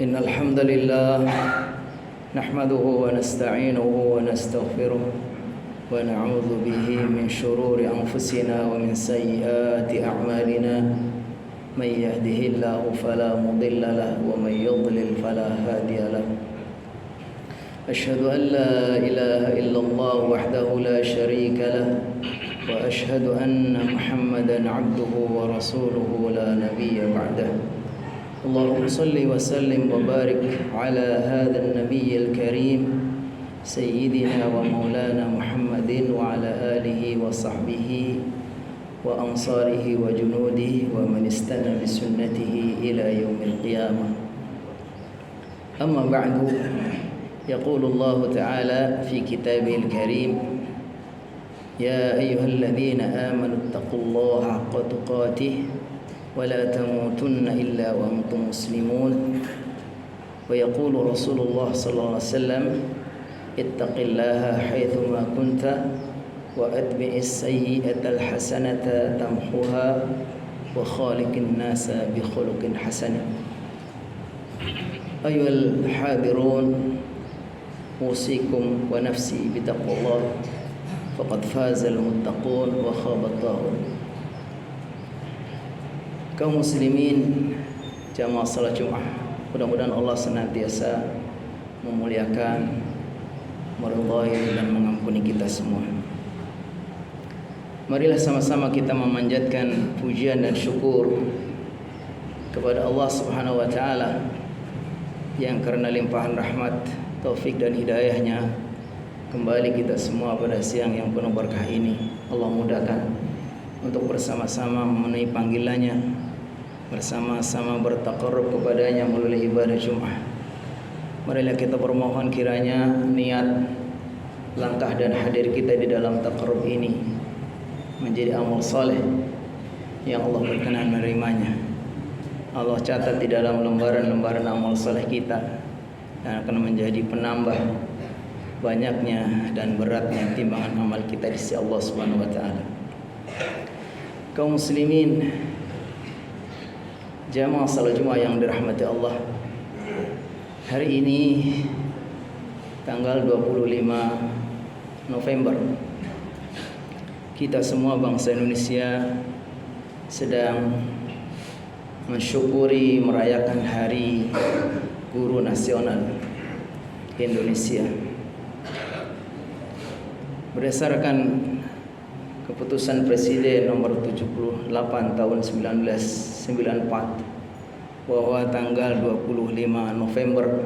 إن الحمد لله نحمده ونستعينه ونستغفره ونعوذ به من شرور أنفسنا ومن سيئات أعمالنا من يهده الله فلا مضل له ومن يضلل فلا هادي له أشهد أن لا إله إلا الله وحده لا شريك له وأشهد أن محمدا عبده ورسوله لا نبي بعده اللهم صل وسلم وبارك على هذا النبي الكريم سيدنا ومولانا محمد وعلى آله وصحبه وأنصاره وجنوده ومن استنى بسنته إلى يوم القيامة. أما بعد، يقول الله تعالى في كتابه الكريم: يا أيها الذين آمنوا اتقوا الله حق تقاته ولا تموتن إلا وأنتم مسلمون. ويقول رسول الله صلى الله عليه وسلم: اتق الله حيثما كنت وأتبع السيئة الحسنة تمحوها وخالق الناس بخلق حسن. أيها الحاضرون، أوصيكم ونفسي بتقوى الله فقد فاز المتقون وخاب الطاغون. Kaum muslimin jamaah salat Jumat, mudah-mudahan Allah senantiasa memuliakan, meridhai dan mengampuni kita semua. Marilah sama-sama kita memanjatkan pujian dan syukur kepada Allah Subhanahu wa taala yang karena limpahan rahmat, taufik dan hidayahnya kembali kita semua pada siang yang penuh berkah ini. Allah mudahkan untuk bersama-sama memenuhi panggilannya, bersama-sama bertaqarrub kepadanya melalui ibadah Jumat. Marilah kita bermohon kiranya niat, langkah dan hadir kita di dalam taqarrub ini menjadi amal saleh yang Allah berkenan menerimanya. Allah catat di dalam lembaran-lembaran amal saleh kita dan akan menjadi penambah banyaknya dan beratnya timbangan amal kita di sisi Allah Subhanahu wa taala. Kaum muslimin jamaah salat Jumat yang dirahmati Allah, hari ini tanggal 25 November kita semua bangsa Indonesia sedang mensyukuri merayakan Hari Guru Nasional Indonesia. Berdasarkan keputusan Presiden nomor 78 tahun 1994 bahwa tanggal 25 November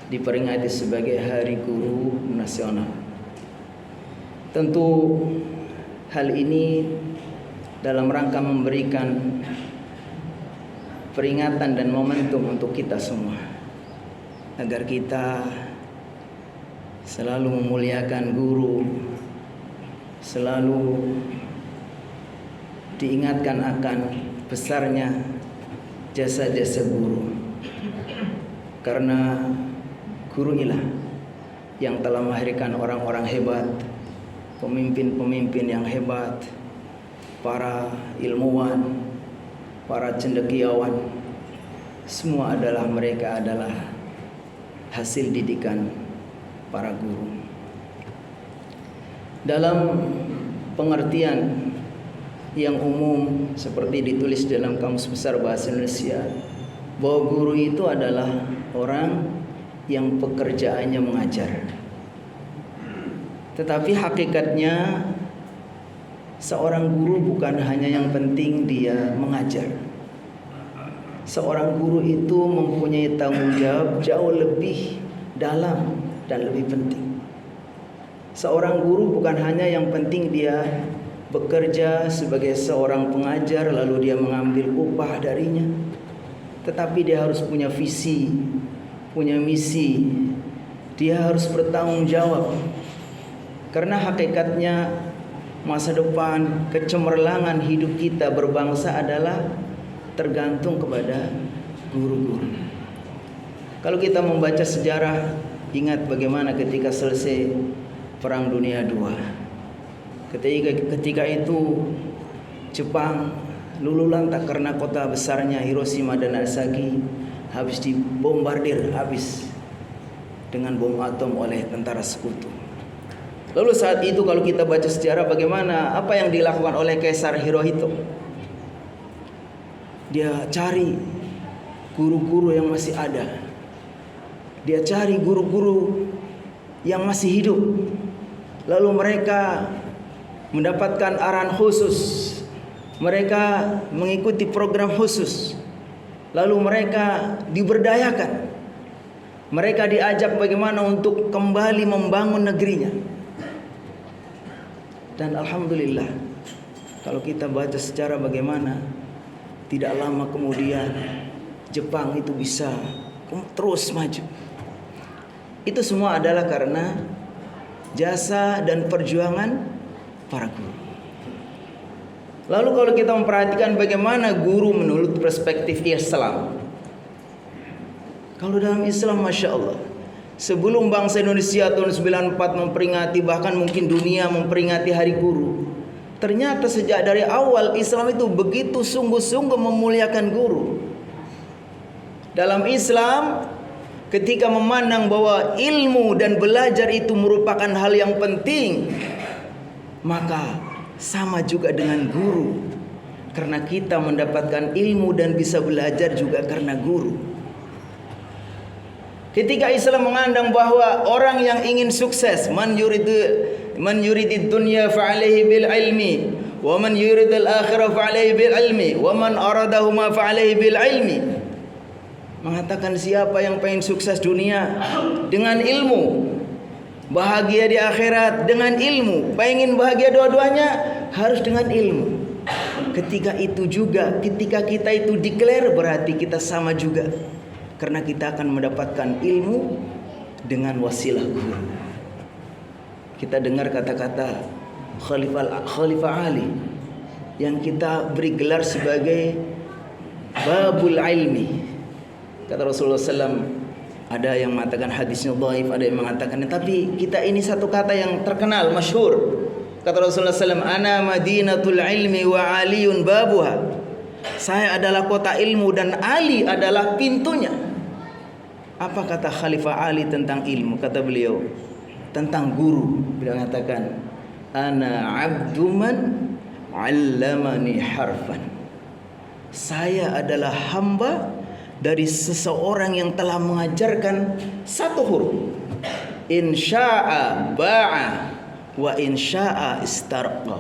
diperingati sebagai Hari Guru Nasional. Tentu hal ini dalam rangka memberikan peringatan dan momentum untuk kita semua agar kita selalu memuliakan guru, selalu diingatkan akan besarnya jasa-jasa guru, karena guru inilah yang telah melahirkan orang-orang hebat, pemimpin-pemimpin yang hebat, para ilmuwan, para cendekiawan. Semua mereka adalah hasil didikan para guru. Dalam pengertian yang umum seperti ditulis dalam Kamus Besar Bahasa Indonesia, bahwa guru itu adalah orang yang pekerjaannya mengajar. Tetapi hakikatnya seorang guru bukan hanya yang penting dia mengajar. Seorang guru itu mempunyai tanggung jawab jauh lebih dalam dan lebih penting. Seorang guru bukan hanya yang penting dia bekerja sebagai seorang pengajar lalu dia mengambil upah darinya, tetapi dia harus punya visi, punya misi. Dia harus bertanggung jawab, karena hakikatnya masa depan, kecemerlangan hidup kita berbangsa adalah tergantung kepada guru-guru. Kalau kita membaca sejarah, ingat bagaimana ketika selesai Perang Dunia II. Ketika itu Jepang luluh lantak karena kota besarnya Hiroshima dan Nagasaki habis dibombardir habis dengan bom atom oleh tentara sekutu. Lalu saat itu kalau kita baca sejarah bagaimana apa yang dilakukan oleh Kaisar Hirohito. Dia cari guru-guru yang masih ada. Dia cari guru-guru yang masih hidup. Lalu mereka mendapatkan arahan khusus. Mereka mengikuti program khusus. Lalu mereka diberdayakan. Mereka diajak bagaimana untuk kembali membangun negerinya. Dan alhamdulillah, kalau kita baca sejarah bagaimana tidak lama kemudian Jepang itu bisa terus maju. Itu semua adalah karena jasa dan perjuangan para guru. Lalu kalau kita memperhatikan bagaimana guru menurut perspektif Islam. Kalau dalam Islam, Masya Allah, sebelum bangsa Indonesia tahun 94 memperingati, bahkan mungkin dunia memperingati Hari Guru, ternyata sejak dari awal Islam itu begitu sungguh-sungguh memuliakan guru. Dalam Islam, ketika memandang bahwa ilmu dan belajar itu merupakan hal yang penting, maka sama juga dengan guru. Karena kita mendapatkan ilmu dan bisa belajar juga karena guru. Ketika Islam mengandang bahwa orang yang ingin sukses, man yuridid dunya fa'alaihi bil ilmi, wa man yuridil akhirah fa'alaihi bil ilmi, wa man aradahuma fa'alaihi bil ilmi. Mengatakan siapa yang pengen sukses dunia dengan ilmu, bahagia di akhirat dengan ilmu, pengen bahagia dua-duanya harus dengan ilmu. Ketika itu juga, ketika kita itu declare berarti kita sama juga. Karena kita akan mendapatkan ilmu dengan wasilah guru. Kita dengar kata-kata Khalifah Ali yang kita beri gelar sebagai Babul Ilmi. Kata Rasulullah SAW, ada yang mengatakan hadisnya dhaif, ada yang mengatakan, tapi kita ini satu kata yang terkenal, masyhur. Kata Rasulullah SAW, ana madinatul ilmi wa aliyun babuha. Saya adalah kota ilmu dan Ali adalah pintunya. Apa kata Khalifah Ali tentang ilmu? Kata beliau tentang guru. Beliau mengatakan, ana abduman 'allamani harfan. Saya adalah hamba dari seseorang yang telah mengajarkan satu huruf. Insya'a ba'a wa insya'a istarqa.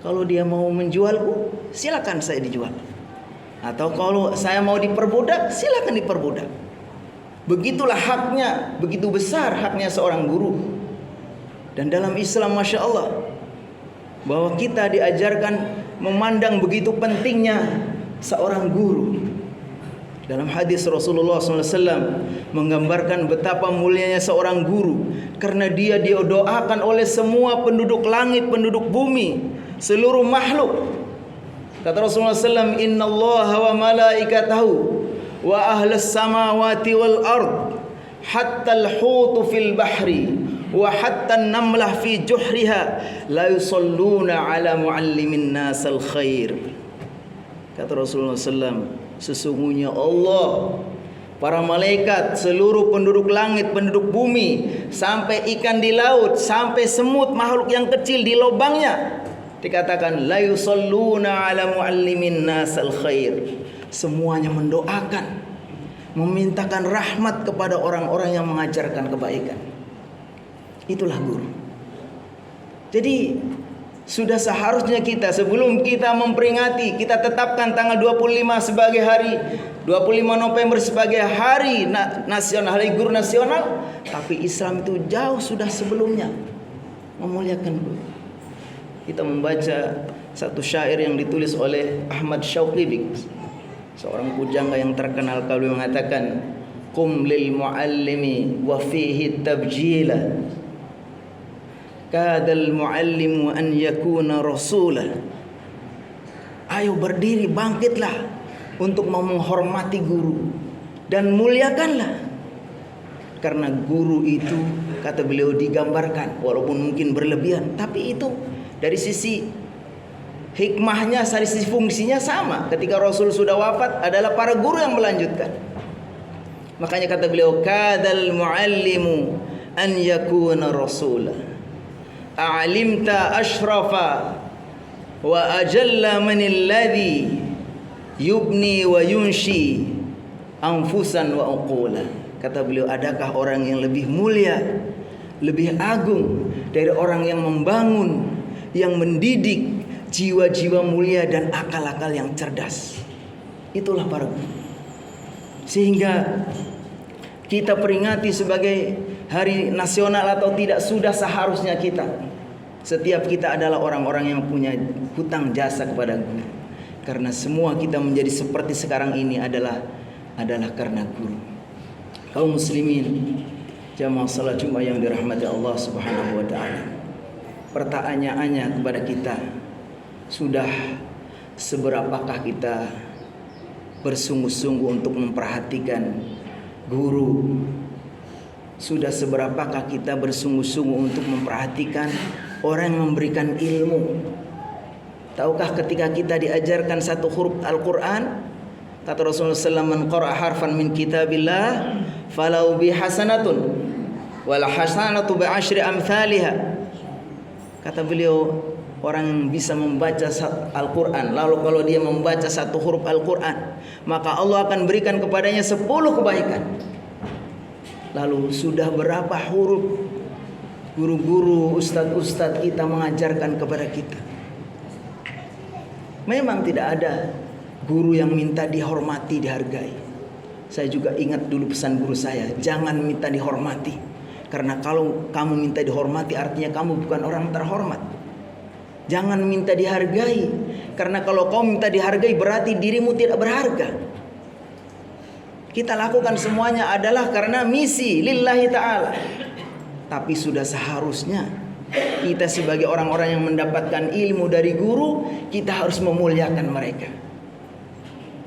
Kalau dia mau menjualku, silakan saya dijual. Atau kalau saya mau diperbudak, silakan diperbudak. Begitulah haknya, begitu besar haknya seorang guru. Dan dalam Islam, Masya Allah, bahwa kita diajarkan memandang begitu pentingnya seorang guru. Dalam hadis Rasulullah SAW menggambarkan betapa mulianya seorang guru, karena dia didoakan oleh semua penduduk langit, penduduk bumi, seluruh makhluk. Kata Rasulullah SAW, Inna Allah wa malaikatahu wa ahlas samawati wal ard hatta al-hutu fil bahri wa hatta an-namlah fi juhriha la yusalluna ala muallimin nas al-khair. Kata Rasulullah SAW, sesungguhnya Allah, para malaikat, seluruh penduduk langit, penduduk bumi, sampai ikan di laut, sampai semut, makhluk yang kecil di lubangnya, dikatakan la yusalluna ala muallimin nas al-khair. Semuanya mendoakan, memintakan rahmat kepada orang-orang yang mengajarkan kebaikan. Itulah guru. Jadi sudah seharusnya kita, sebelum kita memperingati, kita tetapkan tanggal 25 sebagai hari 25 November sebagai hari nasional, hari guru nasional. Tapi Islam itu jauh sudah sebelumnya memuliakan guru. Kita membaca satu syair yang ditulis oleh Ahmad Syauqi, seorang pujangga yang terkenal, kalau mengatakan, qum lil muallimi wa fihi tabjila kadal muallimu an yakuna rasula. Ayo berdiri, bangkitlah untuk menghormati guru dan muliakanlah, karena guru itu, kata beliau, digambarkan walaupun mungkin berlebihan, tapi itu dari sisi hikmahnya, dari sisi fungsinya sama. Ketika Rasul sudah wafat adalah para guru yang melanjutkan. Makanya kata beliau, kadal muallimu an yakuna rasula. A'limta ashrafa wa ajalla manil ladzi yubni wa yunshi anfusan wa uqula. Kata beliau, adakah orang yang lebih mulia, lebih agung dari orang yang membangun, yang mendidik jiwa-jiwa mulia dan akal-akal yang cerdas? Itulah para guru. Sehingga kita peringati sebagai hari nasional atau tidak, sudah seharusnya kita, setiap kita adalah orang-orang yang punya hutang jasa kepada guru. Karena semua kita menjadi seperti sekarang ini adalah karena guru. Kaum muslimin jamaah salat Jumat yang dirahmati Allah Subhanahu wa taala. Pertanyaannya kepada kita, sudah seberapakah kita bersungguh-sungguh untuk memperhatikan guru? Sudah seberapakah kita bersungguh-sungguh untuk memperhatikan orang yang memberikan ilmu? Tahukah ketika kita diajarkan satu huruf Al-Quran, kata Rasulullah SAW, man qara'a harfan min kitabillah falau bihasanatun wal hasanatu bi asyri amthaliha. Kata beliau, orang yang bisa membaca Al-Quran, lalu kalau dia membaca satu huruf Al-Quran, maka Allah akan berikan kepadanya 10 kebaikan. Lalu sudah berapa huruf guru-guru, ustadz-ustadz kita mengajarkan kepada kita? Memang tidak ada guru yang minta dihormati, dihargai. Saya juga ingat dulu pesan guru saya, jangan minta dihormati. Karena kalau kamu minta dihormati artinya kamu bukan orang terhormat. Jangan minta dihargai, karena kalau kau minta dihargai berarti dirimu tidak berharga. Kita lakukan semuanya adalah karena misi lillahi ta'ala. Tapi sudah seharusnya kita sebagai orang-orang yang mendapatkan ilmu dari guru, kita harus memuliakan mereka.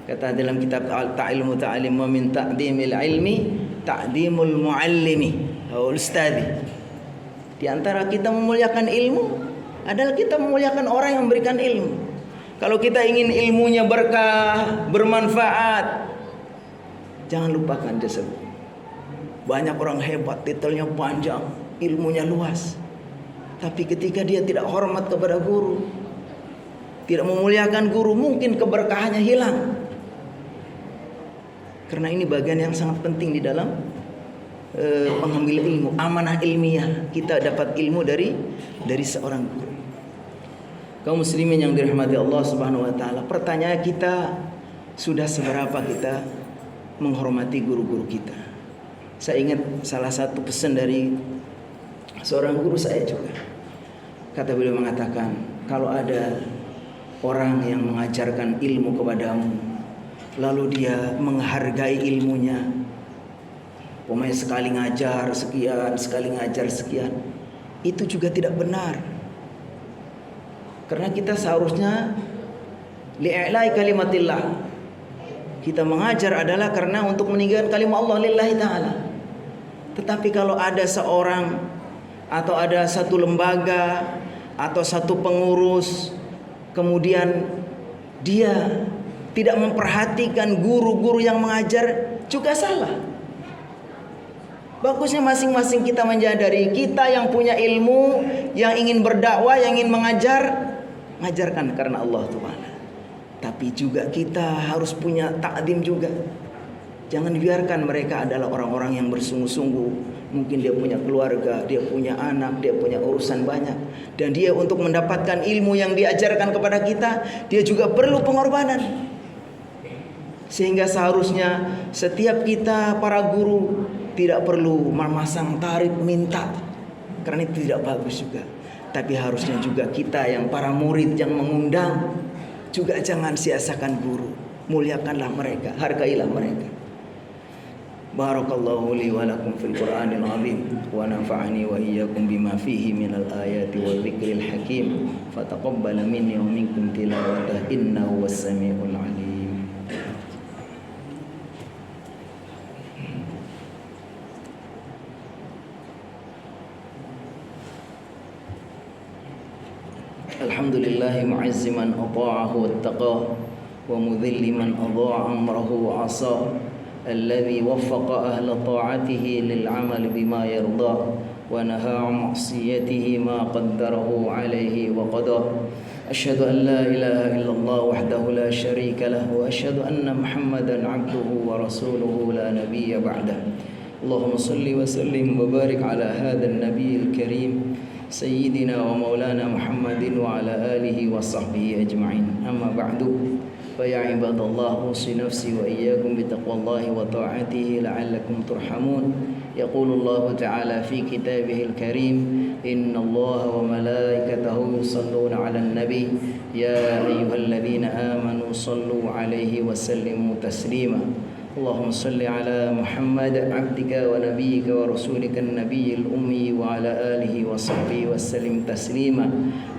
Kata dalam kitab Ta'ilmu Ta'alim wa min ta'dimil ilmi ta'dimul muallimi atau ustadi. Di antara kita memuliakan ilmu adalah kita memuliakan orang yang memberikan ilmu. Kalau kita ingin ilmunya berkah, bermanfaat, jangan lupakan jasa guru. Banyak orang hebat, titelnya panjang, ilmunya luas, tapi ketika dia tidak hormat kepada guru, tidak memuliakan guru, mungkin keberkahannya hilang. Karena ini bagian yang sangat penting di dalam mengambil ilmu, amanah ilmiah. Kita dapat ilmu dari seorang guru. Kaum muslimin yang dirahmati Allah Subhanahu wa taala, pertanyaan kita, sudah seberapa kita menghormati guru-guru kita? Saya ingat salah satu pesan dari seorang guru saya juga. Kata beliau mengatakan, kalau ada orang yang mengajarkan ilmu kepadamu, lalu dia menghargai ilmunya, pokoknya sekali ngajar sekian, sekali ngajar sekian, itu juga tidak benar. Karena kita seharusnya li'ilai kalimatillah. Kita mengajar adalah karena untuk meninggikan kalimat Allah lillahi ta'ala. Tetapi kalau ada seorang atau ada satu lembaga atau satu pengurus, kemudian dia tidak memperhatikan guru-guru yang mengajar, juga salah. Bagusnya masing-masing kita menyadari, kita yang punya ilmu, yang ingin berdakwah, yang ingin mengajar, mengajarkan karena Allah Ta'ala. Tapi juga kita harus punya takdim juga. Jangan biarkan mereka adalah orang-orang yang bersungguh-sungguh. Mungkin dia punya keluarga, dia punya anak, dia punya urusan banyak, dan dia untuk mendapatkan ilmu yang diajarkan kepada kita, dia juga perlu pengorbanan. Sehingga seharusnya setiap kita para guru tidak perlu memasang tarif minta, karena itu tidak bagus juga. Tapi harusnya juga kita yang para murid yang mengundang juga jangan sia-siakan guru. Muliakanlah mereka, hargailah mereka. Barakallahu li wa lakum fil Qur'anil azim wa nafa'ani wa iyyakum bima fihi minal ayati wal dzikril hakim. Fataqabbal minni wa minkum tilawatahu innahu was-sami'ul 'alim. لله معز من أطاعه واتقاه ومذل من أضاع أمره وعصاه الذي وفق أهل طاعته للعمل بما يرضاه ونهى عن معصيته ما قدره عليه وقضاه أشهد أن لا إله إلا الله وحده لا شريك له وأشهد أن محمدا عبده ورسوله لا نبي بعده اللهم صل وسلم وبارك على هذا النبي الكريم سيدنا ومولانا محمد وعلى آله وصحبه أجمعين أما بعد فيا عباد الله أوصي نفسي وإياكم بتقوى الله وطاعته لعلكم ترحمون يقول الله تعالى في كتابه الكريم إن الله وملائكته يصلون على النبي يا أيها الذين آمنوا صلوا عليه وسلموا تسليما اللهم صل على محمد عبدك ونبيك ورسولك النبي الأمي وعلى آله وصحبه وسلم تسليما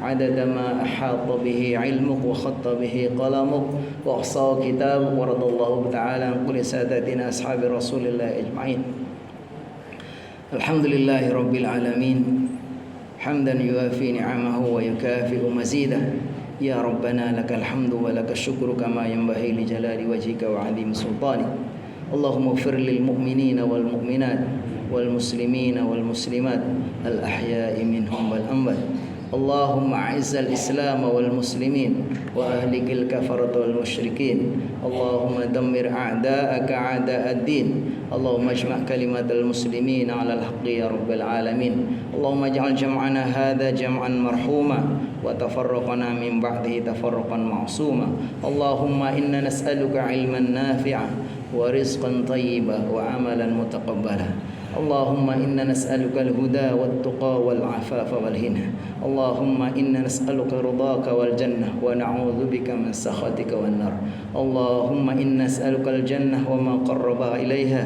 عدد ما أحاط به علمك وخط به قلمك وأحصاه كتابك ورضى الله تعالى عن كل سادتنا أصحاب رسول الله أجمعين الحمد لله رب العالمين حمدا يوافي نعمه ويكافئ مزيده يا ربنا لك الحمد ولك الشكر كما ينبغي لجلال وجهك وعظيم سلطانك اللهم اغفر للمؤمنين والمؤمنات والمسلمين والمسلمات الأحياء منهم والأموات اللهم أعز الإسلام والمسلمين وأهلك الكفرة والمشركين اللهم دمر أعداءك أعداء الدين اللهم اجمع كلمة المسلمين على الحق يا رب العالمين اللهم اجعل جمعنا هذا جمعا مرحوما وتفرقنا من بعده تفرقا معصوما اللهم إنا نسألك علما نافعا ورزقا طيبا وعملا متقبلا اللهم إنا نسألك الهدى والتقى والعفاف والغنى اللهم إنا نسألك رضاك والجنة ونعوذ بك من سخطك والنار اللهم إنا نسألك الجنة وما قرب إليها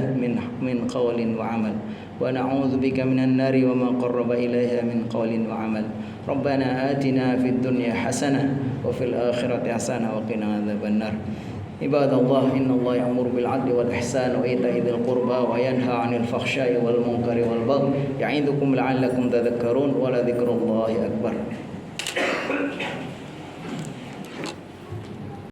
من قول وعمل ونعوذ بك من النار وما قرب إليها من قول وعمل ربنا آتنا في الدنيا حسنة وفي الآخرة حسنة وقنا عذاب النار عباد الله إن الله يأمر بالعدل والإحسان وإيتاء ذي القربى وينهى عن الفحشاء والمنكر والبغي يعظكم لعلكم تذكرون ولذكر الله أكبر